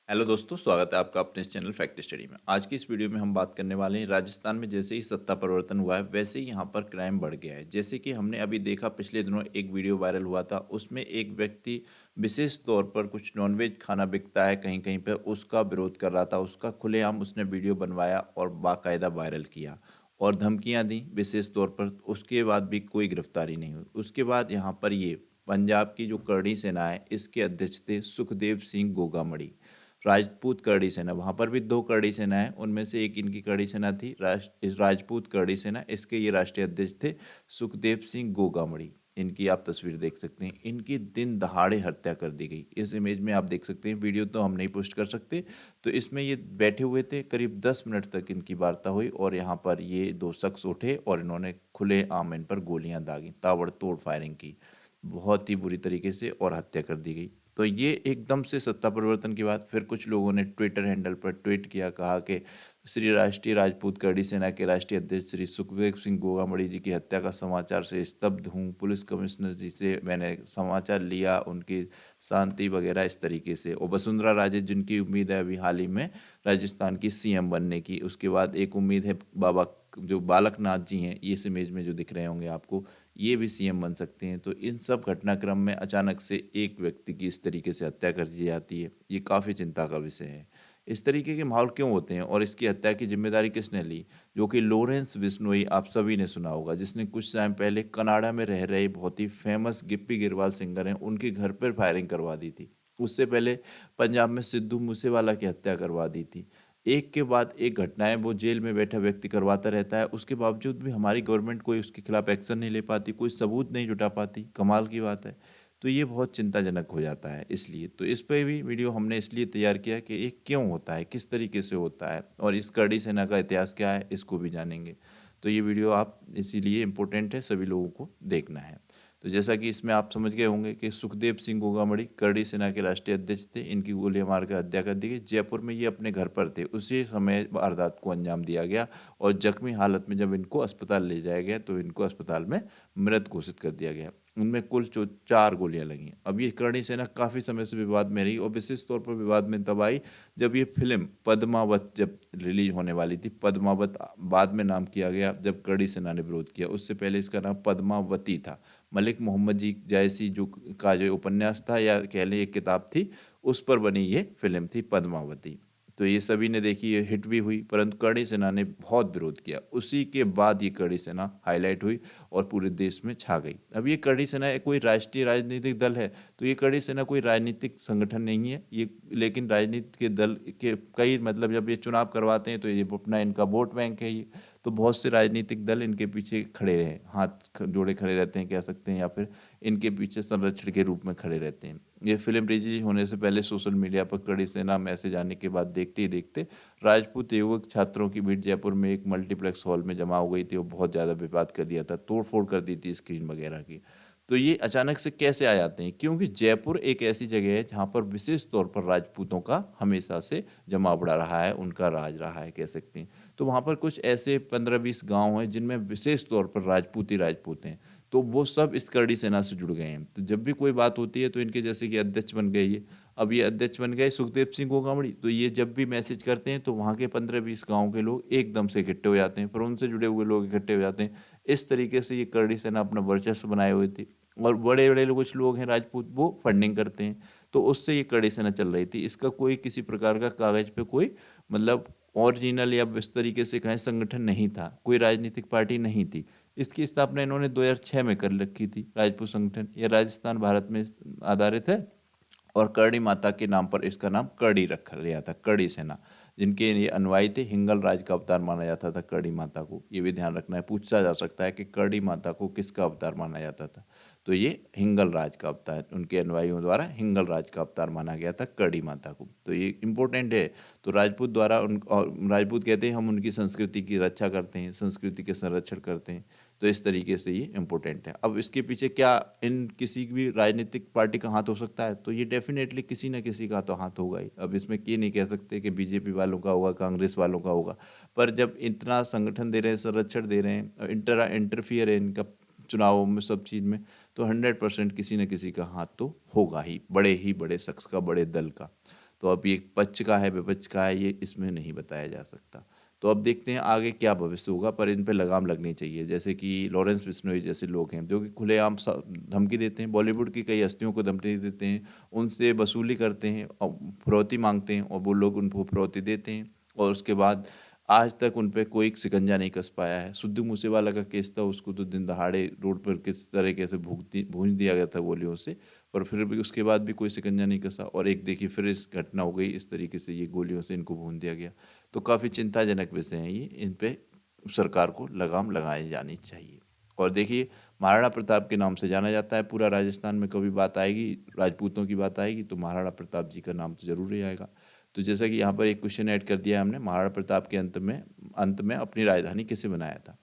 Hello दोस्तों, स्वागत है आपका अपने इस चैनल फैक्ट स्टडी में। आज की इस वीडियो में हम बात करने वाले हैं राजस्थान में जैसे ही सत्ता परिवर्तन हुआ है वैसे ही यहाँ पर क्राइम बढ़ गया है। जैसे कि हमने अभी देखा, पिछले दिनों एक वीडियो वायरल हुआ था, उसमें एक व्यक्ति विशेष तौर पर कुछ नॉनवेज खाना बिकता है कहीं कहीं पर, उसका विरोध कर रहा था। उसका खुलेआम उसने वीडियो बनवाया और बाकायदा वायरल किया और धमकियाँ दी विशेष तौर पर। उसके बाद भी कोई गिरफ्तारी नहीं हुई। उसके बाद यहाँ पर ये पंजाब की जो करणी सेना है, इसके अध्यक्ष थे सुखदेव सिंह गोगामड़ी। राजपूत करड़ी सेना, वहाँ पर भी दो करड़ी सेना है, उनमें से एक इनकी करड़ी सेना थी इस राजपूत करड़ी सेना। इसके ये राष्ट्रीय अध्यक्ष थे सुखदेव सिंह गोगामड़ी। इनकी आप तस्वीर देख सकते हैं। इनकी दिन दहाड़े हत्या कर दी गई। इस इमेज में आप देख सकते हैं, वीडियो तो हम नहीं पोस्ट कर सकते। तो इसमें ये बैठे हुए थे, करीब 10 मिनट तक इनकी वार्ता हुई और यहाँ पर ये दो शख्स उठे और इन्होंने खुले आम इन पर गोलियां दागी, ताबड़तोड़ फायरिंग की बहुत ही बुरी तरीके से और हत्या कर दी गई। तो ये एकदम से सत्ता परिवर्तन के बाद फिर कुछ लोगों ने ट्विटर हैंडल पर ट्वीट किया, कहा कि श्री राष्ट्रीय राजपूत करड़ी सेना के राष्ट्रीय अध्यक्ष श्री सुखदेव सिंह गोगामड़ी जी की हत्या का समाचार से स्तब्ध हूँ। पुलिस कमिश्नर जी से मैंने समाचार लिया, उनकी शांति वगैरह इस तरीके से। और वसुंधरा राजे जिनकी उम्मीद है अभी हाल ही में राजस्थान की सीएम बनने की, उसके बाद एक उम्मीद है बाबा जो बालक नाथ जी हैं, ये इस इमेज में जो दिख रहे होंगे आपको, ये भी सीएम बन सकते हैं। तो इन सब घटनाक्रम में अचानक से एक व्यक्ति की इस तरीके से हत्या कर दी जाती है, ये काफ़ी चिंता का विषय है। इस तरीके के माहौल क्यों होते हैं और इसकी हत्या की जिम्मेदारी किसने ली? जो कि लॉरेंस बिश्नोई, आप सभी ने सुना होगा, जिसने कुछ टाइम पहले कनाडा में रह रहे बहुत ही फेमस गिप्पी गिरवाल सिंगर हैं, उनके घर पर फायरिंग करवा दी थी। उससे पहले पंजाब में सिद्धू मूसेवाला की हत्या करवा दी थी। एक के बाद एक घटनाएं वो जेल में बैठा व्यक्ति करवाता रहता है, उसके बावजूद भी हमारी गवर्नमेंट कोई उसके खिलाफ एक्शन नहीं ले पाती, कोई सबूत नहीं जुटा पाती। कमाल की बात है। तो ये बहुत चिंताजनक हो जाता है। इसलिए तो इस पे भी वीडियो हमने इसलिए तैयार किया कि ये क्यों होता है, किस तरीके से होता है और इस करड़ी सेना का इतिहास क्या है, इसको भी जानेंगे। तो ये वीडियो आप इसीलिए इम्पोर्टेंट है, सभी लोगों को देखना है। तो जैसा कि इसमें आप समझ गए होंगे कि सुखदेव सिंह गोगामड़ी करड़ी सेना के राष्ट्रीय अध्यक्ष थे। इनकी गोलियां मारकर हत्या कर दी गई। जयपुर में ये अपने घर पर थे, उसी समय वारदात को अंजाम दिया गया और जख्मी हालत में जब इनको अस्पताल ले जाया गया तो इनको अस्पताल में मृत घोषित कर दिया गया। उनमें कुल 4 गोलियां लगी। अब ये करणी सेना काफ़ी समय से विवाद में रही और विशेष तौर पर विवाद में तब आई जब ये फिल्म पद्मावत जब रिलीज होने वाली थी। पद्मावत बाद में नाम किया गया जब करणी सेना ने विरोध किया, उससे पहले इसका नाम पद्मावती था। मलिक मोहम्मद जी जैसी जो का जो उपन्यास था या कह लें एक किताब थी, उस पर बनी ये फिल्म थी पद्मावती। तो ये सभी ने देखी, ये हिट भी हुई, परंतु करणी सेना ने बहुत विरोध किया। उसी के बाद ये करणी सेना हाईलाइट हुई और पूरे देश में छा गई। अब ये करणी सेना एक कोई राष्ट्रीय राजनीतिक दल है, तो ये करणी सेना कोई राजनीतिक संगठन नहीं है ये, लेकिन राजनीति के दल के कई मतलब जब ये चुनाव करवाते हैं तो ये अपना इनका वोट बैंक है ये। तो बहुत से राजनीतिक दल इनके पीछे खड़े रहे, हाथ जोड़े खड़े रहते हैं कह सकते हैं, या फिर इनके पीछे संरक्षण के रूप में खड़े रहते हैं। ये फिल्म रिलीज होने से पहले सोशल मीडिया पर करड़ी सेना मैसेज आने के बाद देखते ही देखते राजपूत युवक छात्रों की भीड़ जयपुर में एक मल्टीप्लेक्स हॉल में जमा हो गई थी और बहुत ज़्यादा विवाद कर दिया था, तोड़ फोड़ कर दी थी स्क्रीन वगैरह की। तो ये अचानक से कैसे आ जाते हैं? क्योंकि जयपुर एक ऐसी जगह है जहाँ पर विशेष तौर पर राजपूतों का हमेशा से जमावड़ा रहा है, उनका राज रहा है कह सकते हैं। तो वहाँ पर कुछ ऐसे 15-20 गांव हैं जिनमें विशेष तौर पर राजपूत ही राजपूत हैं। तो वो सब इस करड़ी सेना से जुड़ गए हैं। तो जब भी कोई बात होती है तो इनके जैसे कि अध्यक्ष बन गए ये, अब ये अध्यक्ष बन गए सुखदेव सिंह गोगामड़ी, तो ये जब भी मैसेज करते हैं तो वहाँ के 15-20 गाँव के लोग एकदम से इकट्ठे हो जाते हैं, फिर उनसे जुड़े हुए लोग इकट्ठे हो जाते हैं। इस तरीके से ये करड़ी सेना अपना वर्चस्व बनाए हुए थी और बड़े बड़े कुछ लोग हैं राजपूत, वो फंडिंग करते हैं। तो उससे ये करड़ी सेना चल रही थी। इसका कोई किसी प्रकार का कागज पे कोई मतलब ओरिजिनल या इस तरीके से कहें संगठन नहीं था, कोई राजनीतिक पार्टी नहीं थी। इसकी स्थापना इन्होंने 2006 में कर रखी थी। राजपूत संगठन ये राजस्थान भारत में आधारित है और करणी माता के नाम पर इसका नाम करड़ी रखा गया था, करड़ी सेना। जिनके ये अनुयायी थे, हिंगल राज का अवतार माना जाता था करड़ी माता को। ये भी ध्यान रखना है, पूछा जा सकता है कि करड़ी माता को किसका अवतार माना जाता था। तो ये हिंगल राज का अवतार, उनके अनुयायियों द्वारा हिंगल राज का अवतार माना गया था करड़ी माता को। तो ये इंपॉर्टेंट है। तो राजपूत द्वारा उन और राजपूत कहते हैं हम उनकी संस्कृति की रक्षा करते हैं, संस्कृति के संरक्षण करते हैं। तो इस तरीके से ये इम्पोर्टेंट है। अब इसके पीछे क्या इन किसी भी राजनीतिक पार्टी का हाथ हो सकता है? तो ये डेफिनेटली किसी न किसी का तो हाथ होगा ही। अब इसमें ये नहीं कह सकते कि बीजेपी वालों का होगा, कांग्रेस वालों का होगा। पर जब इतना संगठन दे रहे हैं, संरक्षण दे रहे हैं, इंटरफियर है इनका चुनावों में, सब चीज़ में, तो 100% किसी न किसी का हाथ तो होगा ही बड़े शख्स का, बड़े दल का। तो अब ये पक्ष का है विपक्ष का है ये इसमें नहीं बताया जा सकता। तो अब देखते हैं आगे क्या भविष्य होगा, पर इन पे लगाम लगनी चाहिए। जैसे कि लॉरेंस बिश्नोई जैसे लोग हैं जो कि खुलेआम धमकी देते हैं, बॉलीवुड की कई हस्तियों को धमकी देते हैं, उनसे वसूली करते हैं और फिरौती मांगते हैं और वो लोग उनको फिरौती देते हैं और उसके बाद आज तक उन पे कोई शिकंजा नहीं कस पाया है। सिद्धू मूसेवाला का केस था, उसको तो दिन दहाड़े रोड पर किस तरीके से भूंज दिया गया था गोलियों से, पर फिर भी उसके बाद भी कोई शिकंजा नहीं कसा और एक देखिए फिर इस घटना हो गई, इस तरीके से ये गोलियों से इनको भून दिया गया। तो काफ़ी चिंताजनक विषय हैं ये, इन पे सरकार को लगाम लगाई जानी चाहिए। और देखिए महाराणा प्रताप के नाम से जाना जाता है पूरा राजस्थान में, कभी बात आएगी राजपूतों की बात आएगी तो महाराणा प्रताप जी का नाम तो ज़रूर ही आएगा। तो जैसा कि यहाँ पर एक क्वेश्चन ऐड कर दिया है हमने, महाराणा प्रताप के अंत में अपनी राजधानी किसे बनाया था।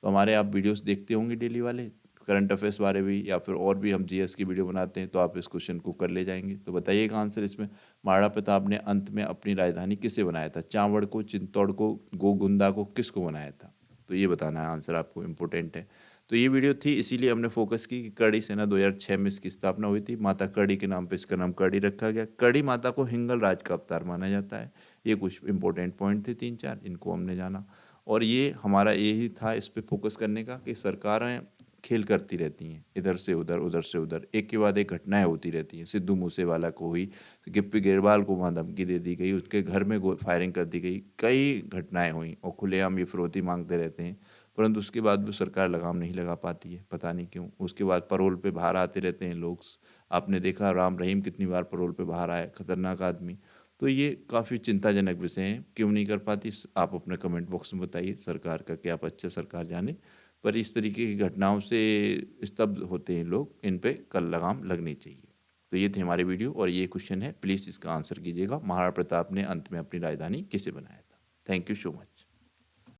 तो हमारे आप वीडियोस देखते होंगे डेली वाले, करंट अफेयर्स बारे भी या फिर और भी हम जीएस की वीडियो बनाते हैं, तो आप इस क्वेश्चन को कर ले जाएंगे। तो बताइएगा आंसर इसमें, महाराणा प्रताप ने अंत में अपनी राजधानी किसे बनाया था, चांवड़ को, चित्तौड़ को, गोगुंदा को, किसको बनाया था। तो ये बताना है आंसर आपको, इम्पोर्टेंट है। तो ये वीडियो थी इसीलिए हमने फोकस की कि कड़ी सेना 2006 में इसकी स्थापना हुई थी, माता कड़ी के नाम पे इसका नाम कड़ी रखा गया। कड़ी माता को हिंगल राज का अवतार माना जाता है। ये कुछ इंपॉर्टेंट पॉइंट थे 3-4, इनको हमने जाना और ये हमारा यही था इस पे फोकस करने का कि सरकारें खेल करती रहती हैं, इधर से उधर उधर से उधर, एक के बाद एक घटनाएं होती रहती हैं। सिद्धू मूसेवाला को हुई, गिप्पी गेरवाल को वहाँ धमकी दे दी गई, उसके घर में फायरिंग कर दी गई, कई घटनाएं हुई और खुलेआम ये फिरौती मांगते रहते हैं, परंतु उसके बाद भी सरकार लगाम नहीं लगा पाती है, पता नहीं क्यों। उसके बाद पैरोल पे बाहर आते रहते हैं लोग, आपने देखा राम रहीम कितनी बार पैरोल पे बाहर आए, खतरनाक आदमी। तो ये काफ़ी चिंताजनक विषय हैं, क्यों नहीं कर पाती आप अपने कमेंट बॉक्स में बताइए, सरकार का क्या पक्ष है सरकार जाने। पर इस तरीके की घटनाओं से स्तब्ध होते हैं लोग, इन पे कल लगाम लगनी चाहिए। तो ये थी हमारी वीडियो और ये क्वेश्चन है, प्लीज़ इसका आंसर कीजिएगा, महाराणा प्रताप ने अंत में अपनी राजधानी किसे बनाया था। Thank you so much.